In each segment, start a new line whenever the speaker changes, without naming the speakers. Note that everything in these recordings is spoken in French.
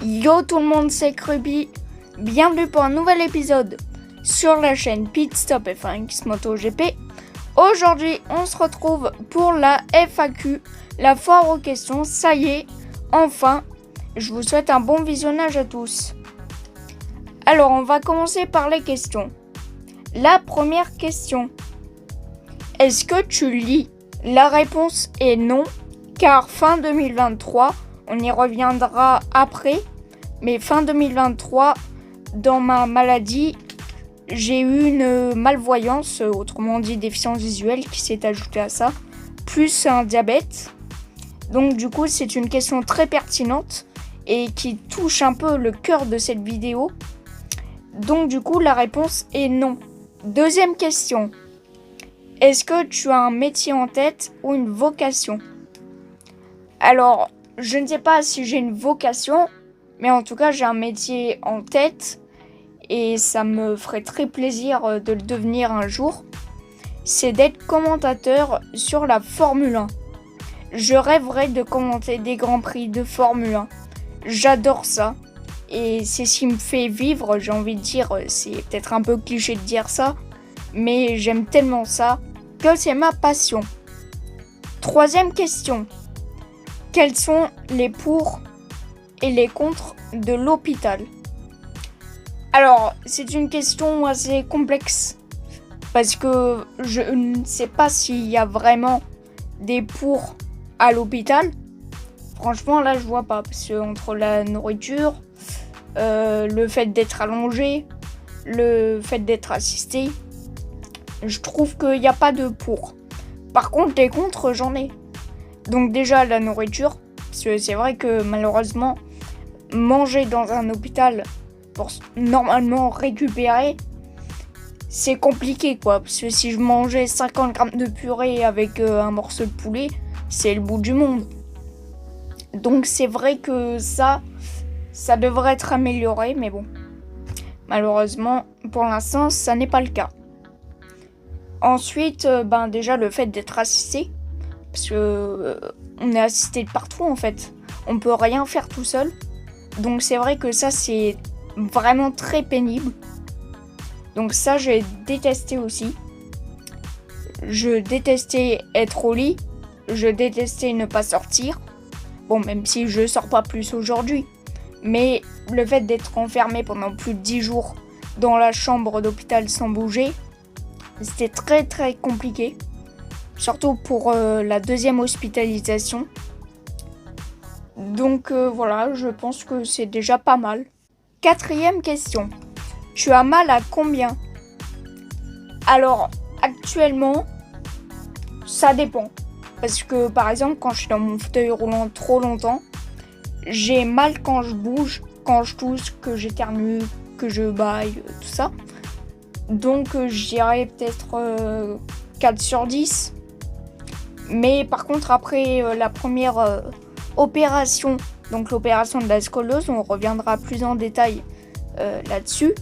Yo tout le monde, c'est Kruby. Bienvenue pour un nouvel épisode sur la chaîne Pit Stop F1 MotoGP. Aujourd'hui, on se retrouve pour la FAQ, la foire aux questions. Ça y est, enfin, je vous souhaite un bon visionnage à tous. Alors, on va commencer par les questions. La première question. Est-ce que tu lis? La réponse est non, car fin 2023, on y reviendra après, mais fin 2023, dans ma maladie, j'ai eu une malvoyance, autrement dit déficience visuelle, qui s'est ajoutée à ça, plus un diabète. Donc du coup, c'est une question très pertinente et qui touche un peu le cœur de cette vidéo. Donc du coup, la réponse est non. Deuxième question. Est-ce que tu as un métier en tête ou une vocation? Alors, je ne sais pas si j'ai une vocation, mais en tout cas, j'ai un métier en tête et ça me ferait très plaisir de le devenir un jour. C'est d'être commentateur sur la Formule 1. Je rêverais de commenter des grands prix de Formule 1. J'adore ça et c'est ce qui me fait vivre, j'ai envie de dire. C'est peut-être un peu cliché de dire ça, mais j'aime tellement ça que c'est ma passion. Troisième question. Quels sont les pour et les contre de l'hôpital? Alors, c'est une question assez complexe parce que je ne sais pas s'il y a vraiment des pour à l'hôpital. Franchement, là, je vois pas parce que entre la nourriture, le fait d'être allongé, le fait d'être assisté, je trouve qu'il n'y a pas de pour. Par contre, les contre, j'en ai. Donc déjà, la nourriture, parce que c'est vrai que malheureusement, manger dans un hôpital pour normalement récupérer, c'est compliqué quoi. Parce que si je mangeais 50 grammes de purée avec un morceau de poulet, c'est le bout du monde. Donc c'est vrai que ça devrait être amélioré, mais bon. Malheureusement, pour l'instant, ça n'est pas le cas. Ensuite, déjà le fait d'être assisté, parce que on est assisté de partout en fait. On peut rien faire tout seul. Donc c'est vrai que ça c'est vraiment très pénible. Donc ça j'ai détesté aussi. Je détestais être au lit. Je détestais ne pas sortir. Bon, même si je sors pas plus aujourd'hui. Mais le fait d'être enfermé pendant plus de 10 jours dans la chambre d'hôpital sans bouger, c'était très très compliqué. Surtout pour la deuxième hospitalisation. Donc voilà, je pense que c'est déjà pas mal. Quatrième question. Tu as mal à combien? Alors, actuellement, ça dépend. Parce que par exemple, quand je suis dans mon fauteuil roulant trop longtemps, j'ai mal quand je bouge, quand je tousse, que j'éternue, que je baille, tout ça. Donc je dirais peut-être 4 sur 10. Mais par contre, après la première opération, donc l'opération de la scoliose, on reviendra plus en détail là-dessus.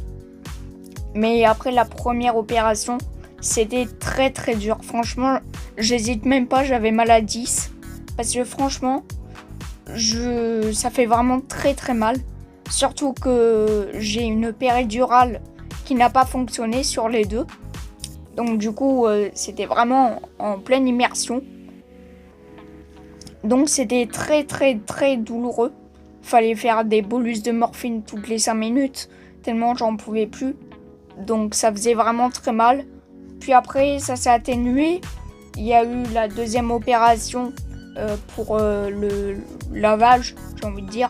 Mais après la première opération, c'était très très dur. Franchement, j'hésite même pas, j'avais mal à 10. Parce que franchement, ça fait vraiment très très mal. Surtout que j'ai une péridurale qui n'a pas fonctionné sur les deux. Donc du coup, c'était vraiment en pleine immersion. Donc c'était très très très douloureux. Fallait faire des bolus de morphine toutes les 5 minutes, tellement j'en pouvais plus. Donc ça faisait vraiment très mal. Puis après, ça s'est atténué. Il y a eu la deuxième opération pour le lavage, j'ai envie de dire,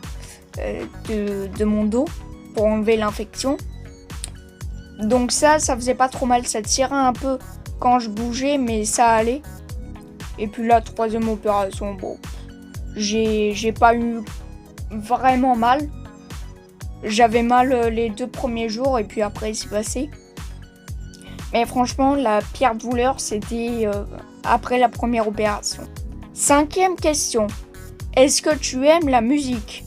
de mon dos, pour enlever l'infection. Donc ça faisait pas trop mal, ça tirait un peu quand je bougeais, mais ça allait. Et puis la troisième opération, bon, j'ai pas eu vraiment mal. J'avais mal les 2 premiers jours et puis après c'est passé. Mais franchement, la pire douleur, c'était après la première opération. Cinquième question. Est-ce que tu aimes la musique?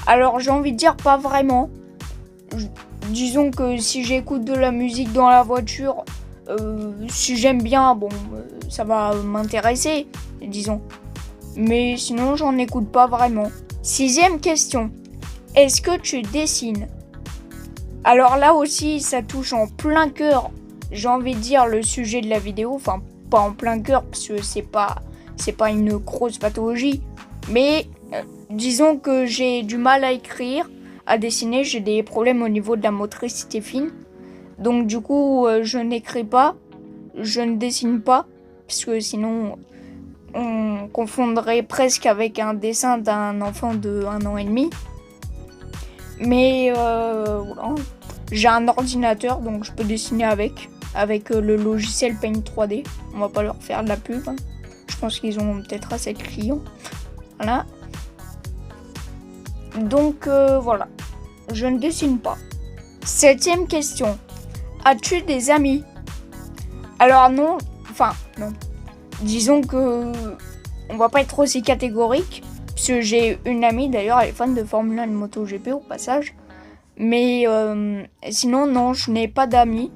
Alors j'ai envie de dire pas vraiment. Disons que si j'écoute de la musique dans la voiture, si j'aime bien, bon, ça va m'intéresser, disons. Mais sinon, j'en écoute pas vraiment. Sixième question. Est-ce que tu dessines? Alors là aussi, ça touche en plein cœur, j'ai envie de dire, le sujet de la vidéo. Enfin, pas en plein cœur, parce que c'est pas une grosse pathologie. Mais disons que j'ai du mal à écrire, à dessiner. J'ai des problèmes au niveau de la motricité fine. Donc du coup, je n'écris pas, je ne dessine pas, parce que sinon, on confondrait presque avec un dessin d'un enfant de 1 an et demi. Mais voilà. J'ai un ordinateur, donc je peux dessiner avec le logiciel Paint 3D. On va pas leur faire de la pub. Hein. Je pense qu'ils ont peut-être assez de clients. Voilà. Donc voilà. Je ne dessine pas. 7e question. As-tu des amis? Alors non. Enfin, non. Disons que on va pas être aussi catégorique. Parce que j'ai une amie, d'ailleurs, elle est fan de Formule 1 et de MotoGP au passage. Mais sinon, non, je n'ai pas d'amis.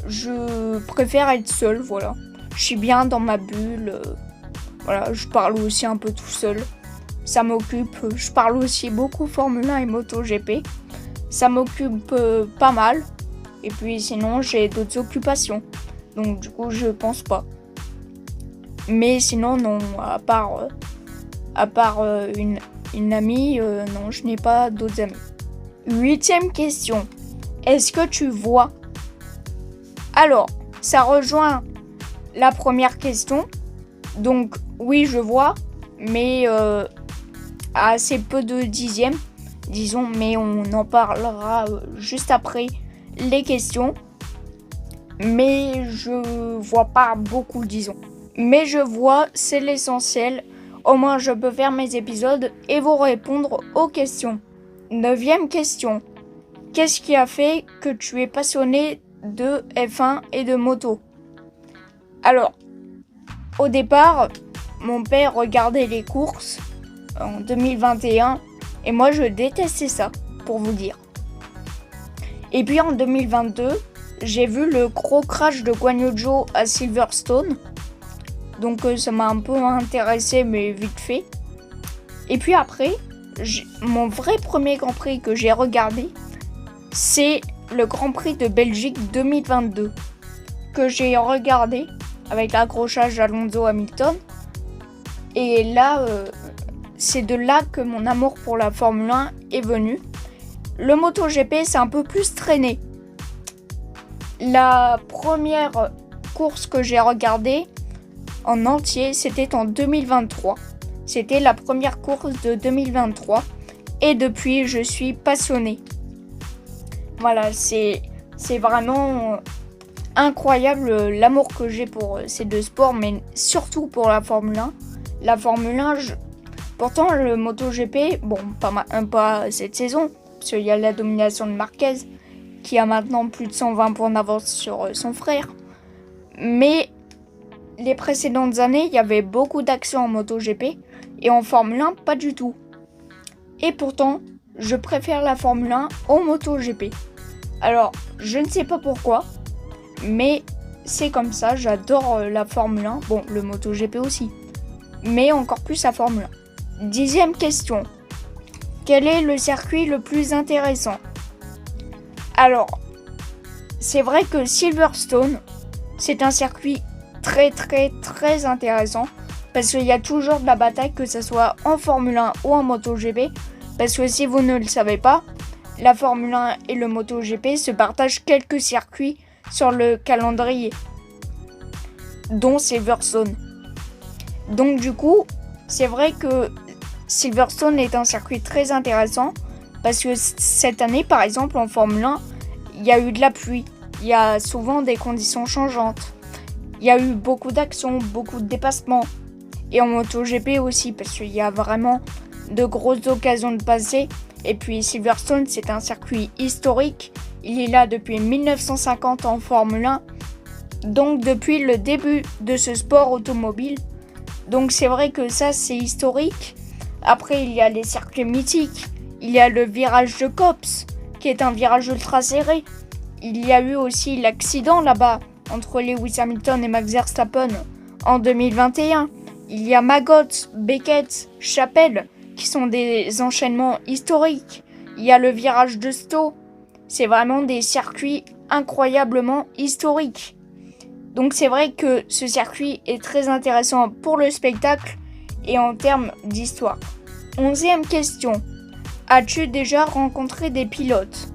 Je préfère être seule, voilà. Je suis bien dans ma bulle. Voilà, je parle aussi un peu tout seul. Ça m'occupe. Je parle aussi beaucoup Formule 1 et MotoGP. Ça m'occupe pas mal. Et puis sinon, j'ai d'autres occupations. Donc du coup, je pense pas. Mais sinon, non, à part une amie, non, je n'ai pas d'autres amis. 8e question. Est-ce que tu vois? Alors, ça rejoint la première question. Donc, oui, je vois, mais à assez peu de dixièmes, disons, mais on en parlera juste après les questions. Mais je vois pas beaucoup, disons. Mais je vois, c'est l'essentiel. Au moins, je peux faire mes épisodes et vous répondre aux questions. 9e question. Qu'est-ce qui a fait que tu es passionné de F1 et de moto? Alors, au départ, mon père regardait les courses en 2021 et moi je détestais ça, pour vous dire. Et puis en 2022, j'ai vu le gros crash de Guan Yu Zhou à Silverstone. Donc ça m'a un peu intéressé, mais vite fait. Et puis après, mon vrai premier Grand Prix que j'ai regardé, c'est le Grand Prix de Belgique 2022. Que j'ai regardé avec l'accrochage Alonso-Hamilton. Et là, c'est de là que mon amour pour la Formule 1 est venu. Le MotoGP, c'est un peu plus traîné. La première course que j'ai regardée en entier, c'était en 2023. C'était la première course de 2023. Et depuis, je suis passionnée. Voilà, c'est vraiment incroyable l'amour que j'ai pour ces deux sports, mais surtout pour la Formule 1. La Formule 1, pourtant le MotoGP, bon, pas cette saison, parce qu'il y a la domination de Marquez, qui a maintenant plus de 120 points d'avance sur son frère. Mais les précédentes années, il y avait beaucoup d'actions en MotoGP, et en Formule 1, pas du tout. Et pourtant, je préfère la Formule 1 au MotoGP. Alors, je ne sais pas pourquoi, mais c'est comme ça, j'adore la Formule 1. Bon, le MotoGP aussi, mais encore plus la Formule 1. 10e question. Quel est le circuit le plus intéressant? Alors, c'est vrai que Silverstone, c'est un circuit très très très intéressant, parce qu'il y a toujours de la bataille, que ce soit en Formule 1 ou en MotoGP, parce que si vous ne le savez pas, la Formule 1 et le MotoGP se partagent quelques circuits sur le calendrier, dont Silverstone. Donc du coup, c'est vrai que Silverstone est un circuit très intéressant, parce que cette année, par exemple, en Formule 1, il y a eu de la pluie, il y a souvent des conditions changeantes, il y a eu beaucoup d'actions, beaucoup de dépassements, et en MotoGP aussi, parce qu'il y a vraiment de grosses occasions de passer. Et puis Silverstone, c'est un circuit historique. Il est là depuis 1950 en Formule 1. Donc depuis le début de ce sport automobile. Donc c'est vrai que ça, c'est historique. Après, il y a les circuits mythiques. Il y a le virage de Copse, qui est un virage ultra serré. Il y a eu aussi l'accident là-bas entre Lewis Hamilton et Max Verstappen en 2021. Il y a Maggots, Beckett, Chapelle, qui sont des enchaînements historiques. il y a le virage de Sto. C'est vraiment des circuits incroyablement historiques. Donc c'est vrai que ce circuit est très intéressant pour le spectacle et en termes d'histoire. 11e question. As-tu déjà rencontré des pilotes ?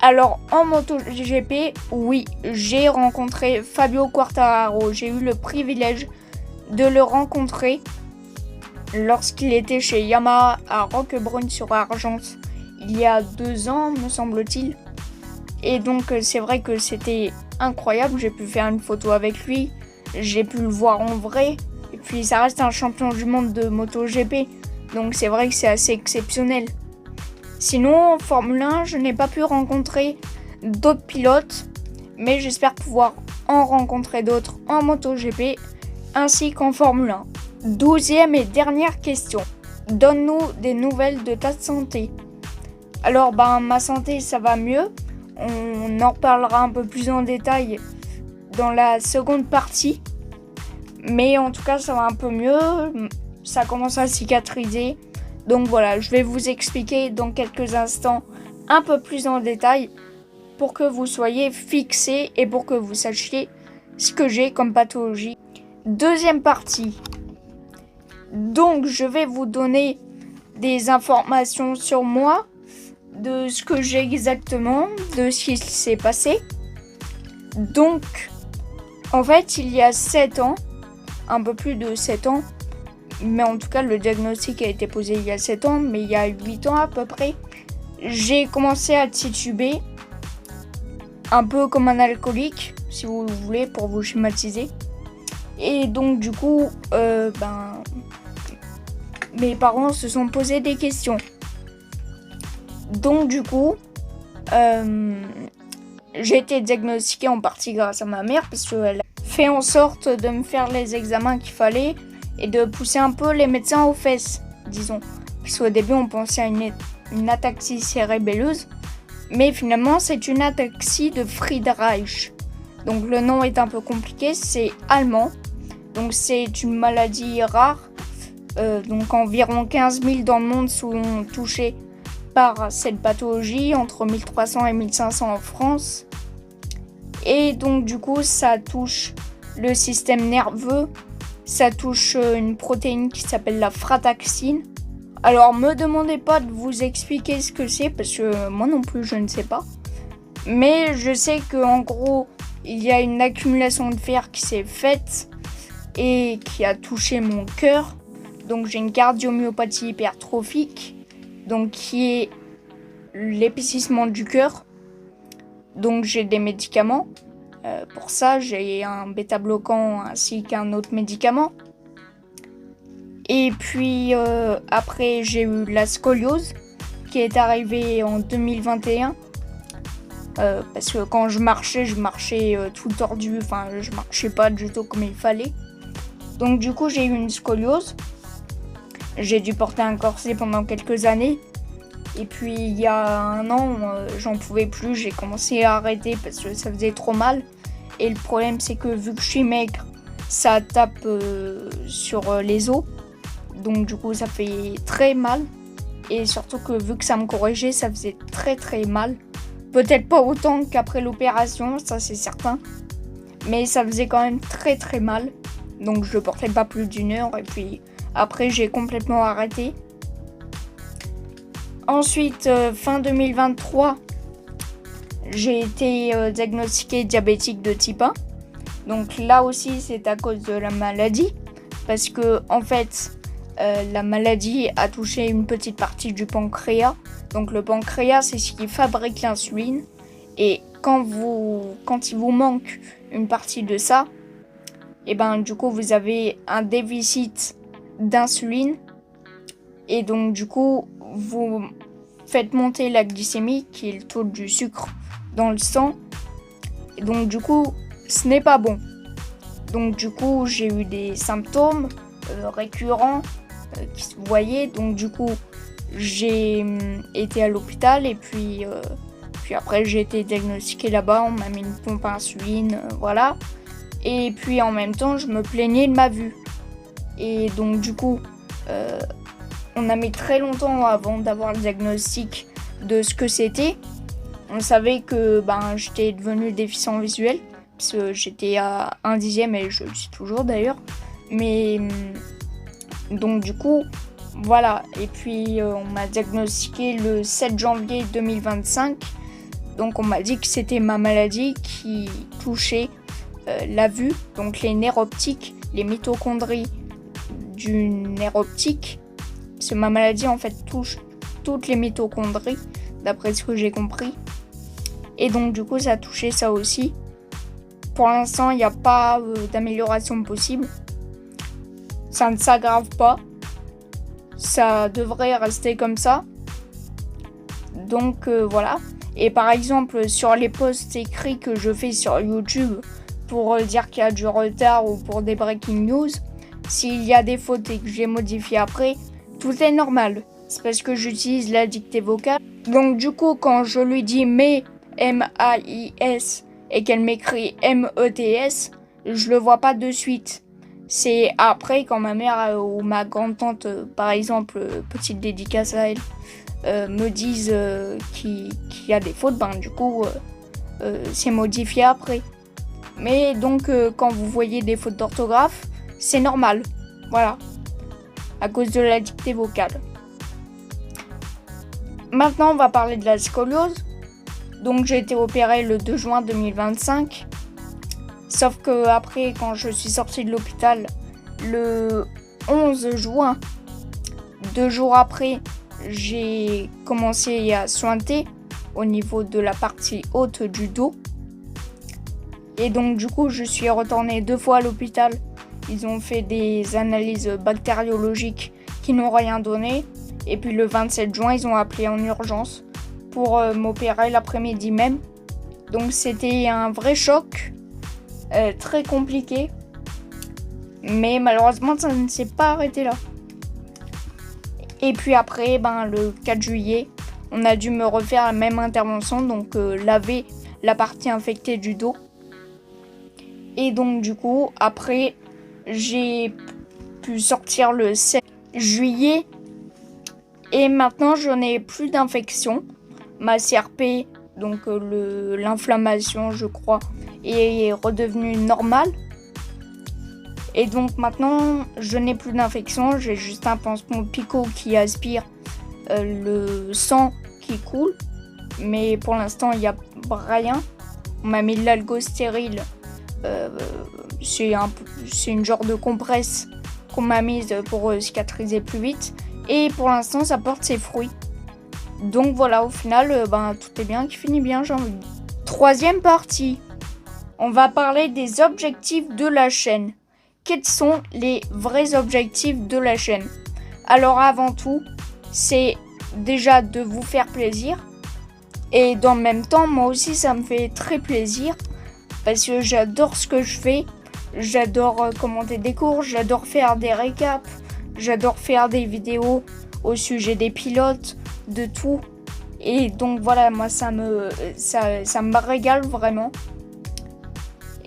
Alors en MotoGP, oui, j'ai rencontré Fabio Quartararo. J'ai eu le privilège de le rencontrer lorsqu'il était chez Yamaha à Roquebrune-sur-Argence il y a 2 ans, me semble-t-il. Et donc c'est vrai que c'était incroyable, j'ai pu faire une photo avec lui, j'ai pu le voir en vrai, et puis ça reste un champion du monde de MotoGP, donc c'est vrai que c'est assez exceptionnel. Sinon, en Formule 1, je n'ai pas pu rencontrer d'autres pilotes, mais j'espère pouvoir en rencontrer d'autres en MotoGP, ainsi qu'en Formule 1. 12e et dernière question. Donne-nous des nouvelles de ta santé. Alors, ma santé, ça va mieux. On en reparlera un peu plus en détail dans la seconde partie. Mais en tout cas, ça va un peu mieux. Ça commence à cicatriser. Donc voilà, je vais vous expliquer dans quelques instants un peu plus en détail pour que vous soyez fixés et pour que vous sachiez ce que j'ai comme pathologie. Deuxième partie. Donc, je vais vous donner des informations sur moi, de ce que j'ai exactement, de ce qui s'est passé. Donc, en fait, il y a 7 ans, un peu plus de 7 ans, mais en tout cas, le diagnostic a été posé il y a 7 ans, mais il y a 8 ans à peu près, j'ai commencé à tituber, un peu comme un alcoolique, si vous voulez, pour vous schématiser. Et donc, du coup, mes parents se sont posé des questions. Donc du coup, j'ai été diagnostiquée en partie grâce à ma mère parce qu'elle a fait en sorte de me faire les examens qu'il fallait et de pousser un peu les médecins aux fesses, disons. Parce qu'au début, on pensait à une ataxie cérébelleuse, mais finalement, c'est une ataxie de Friedreich. Donc le nom est un peu compliqué, c'est allemand. Donc c'est une maladie rare. Donc environ 15 000 dans le monde sont touchés par cette pathologie, entre 1300 et 1500 en France. Et donc du coup ça touche le système nerveux, ça touche une protéine qui s'appelle la frataxine. Alors me demandez pas de vous expliquer ce que c'est parce que moi non plus je ne sais pas. Mais je sais qu'en gros il y a une accumulation de fer qui s'est faite et qui a touché mon cœur. Donc j'ai une cardiomyopathie hypertrophique, donc qui est l'épaississement du cœur. Donc j'ai des médicaments. Pour ça, j'ai un bêta-bloquant ainsi qu'un autre médicament. Et puis après, j'ai eu la scoliose qui est arrivée en 2021. Parce que quand je marchais tout tordu. Enfin, je marchais pas du tout comme il fallait. Donc du coup, j'ai eu une scoliose. J'ai dû porter un corset pendant quelques années. Et puis il y a 1 an, j'en pouvais plus. J'ai commencé à arrêter parce que ça faisait trop mal. Et le problème, c'est que vu que je suis maigre, ça tape sur les os. Donc du coup, ça fait très mal. Et surtout que vu que ça me corrigeait, ça faisait très très mal. Peut-être pas autant qu'après l'opération, ça c'est certain. Mais ça faisait quand même très très mal. Donc je le portais pas plus d'1 heure. Et puis après, j'ai complètement arrêté. Ensuite, fin 2023, j'ai été diagnostiquée diabétique de type 1. Donc là aussi, c'est à cause de la maladie. Parce que, en fait, la maladie a touché une petite partie du pancréas. Donc le pancréas, c'est ce qui fabrique l'insuline. Et quand il vous manque une partie de ça, et du coup, vous avez un déficit d'insuline. Et donc, du coup, vous faites monter la glycémie, qui est le taux du sucre dans le sang. Et donc, du coup, ce n'est pas bon. Donc, du coup, j'ai eu des symptômes récurrents qui se voyaient. Donc, du coup, j'ai été à l'hôpital et puis après, j'ai été diagnostiquée là-bas. On m'a mis une pompe à insuline, voilà. Et puis, en même temps, je me plaignais de ma vue. Et donc, du coup, on a mis très longtemps avant d'avoir le diagnostic de ce que c'était. On savait que j'étais devenu déficient visuel, parce que j'étais à 1/10 et je le suis toujours d'ailleurs. Mais donc du coup, voilà. Et puis on m'a diagnostiqué le 7 janvier 2025. Donc on m'a dit que c'était ma maladie qui touchait la vue, donc les nerfs optiques, les mitochondries du nerf optique. Parce que ma maladie en fait touche toutes les mitochondries, d'après ce que j'ai compris. Et donc du coup ça a touché ça aussi. Pour l'instant il n'y a pas d'amélioration possible. Ça ne s'aggrave pas. Ça devrait rester comme ça. Donc voilà. Et par exemple sur les posts écrits que je fais sur YouTube pour dire qu'il y a du retard ou pour des breaking news, s'il y a des fautes et que j'ai modifié après, tout est normal. C'est parce que j'utilise la dictée vocale. Donc du coup quand je lui dis mais M-A-I-S et qu'elle m'écrit M-E-T-S, je le vois pas de suite. C'est après quand ma mère ou ma grande-tante, par exemple, petite dédicace à elle, me disent qu'il y a des fautes, du coup c'est modifié après. Mais donc quand vous voyez des fautes d'orthographe, c'est normal. Voilà. À cause de la dictée vocale. Maintenant on va parler de la scoliose. Donc j'ai été opérée le 2 juin 2025. Sauf que après, quand je suis sortie de l'hôpital le 11 juin, 2 jours après, j'ai commencé à sointer au niveau de la partie haute du dos. Et donc du coup, je suis retournée 2 fois à l'hôpital. Ils ont fait des analyses bactériologiques qui n'ont rien donné. Et puis le 27 juin, ils ont appelé en urgence pour m'opérer l'après-midi même. Donc c'était un vrai choc, très compliqué. Mais malheureusement, ça ne s'est pas arrêté là. Et puis après, le 4 juillet, on a dû me refaire la même intervention, donc laver la partie infectée du dos. Et donc du coup, après, j'ai pu sortir le 7 juillet. Et maintenant, je n'ai plus d'infection. Ma CRP, donc l'inflammation, je crois, est redevenue normale. Et donc maintenant, je n'ai plus d'infection. J'ai juste un pansement picot qui aspire le sang qui coule. Mais pour l'instant, il n'y a rien. On m'a mis de l'algostérile. C'est une genre de compresse qu'on m'a mise pour cicatriser plus vite. Et pour l'instant, ça porte ses fruits. Donc voilà, au final, tout est bien qui finit bien, j'ai envie de dire. Troisième partie, on va parler des objectifs de la chaîne. Quels sont les vrais objectifs de la chaîne? Alors avant tout, c'est déjà de vous faire plaisir. Et dans le même temps, moi aussi, ça me fait très plaisir. Parce que j'adore ce que je fais. J'adore commenter des cours, j'adore faire des récaps. J'adore faire des vidéos au sujet des pilotes, de tout. Et donc voilà, moi ça me régale vraiment.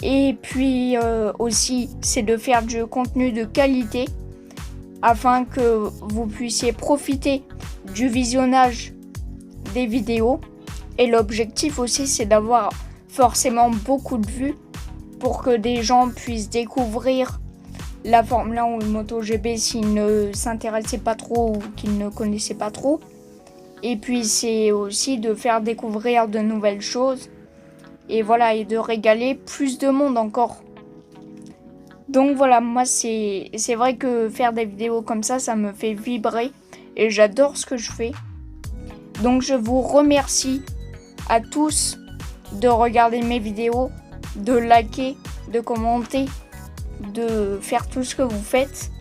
Et puis aussi, c'est de faire du contenu de qualité afin que vous puissiez profiter du visionnage des vidéos. Et l'objectif aussi, c'est d'avoir forcément beaucoup de vues pour que des gens puissent découvrir la Formule 1 ou le MotoGP s'ils ne s'intéressaient pas trop ou qu'ils ne connaissaient pas trop. Et puis c'est aussi de faire découvrir de nouvelles choses. Et voilà, et de régaler plus de monde encore. Donc voilà, moi c'est vrai que faire des vidéos comme ça me fait vibrer. Et j'adore ce que je fais. Donc je vous remercie à tous de regarder mes vidéos, de liker, de commenter, de faire tout ce que vous faites.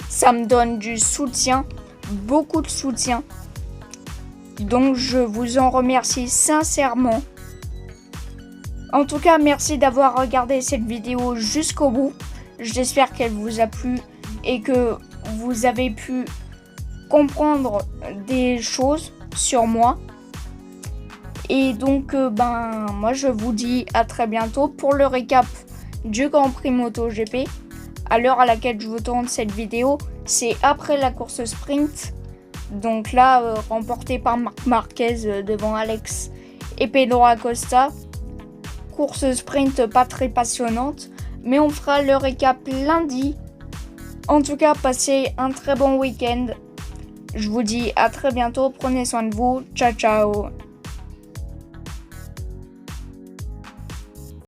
Ça me donne du soutien, beaucoup de soutien. Donc je vous en remercie sincèrement. En tout cas, merci d'avoir regardé cette vidéo jusqu'au bout. J'espère qu'elle vous a plu et que vous avez pu comprendre des choses sur moi. Et donc, moi je vous dis à très bientôt pour le récap du Grand Prix MotoGP. À l'heure à laquelle je vous tourne cette vidéo, c'est après la course sprint. Donc là, remporté par Marc Marquez devant Alex et Pedro Acosta. Course sprint pas très passionnante, mais on fera le récap lundi. En tout cas, passez un très bon week-end. Je vous dis à très bientôt, prenez soin de vous, ciao ciao.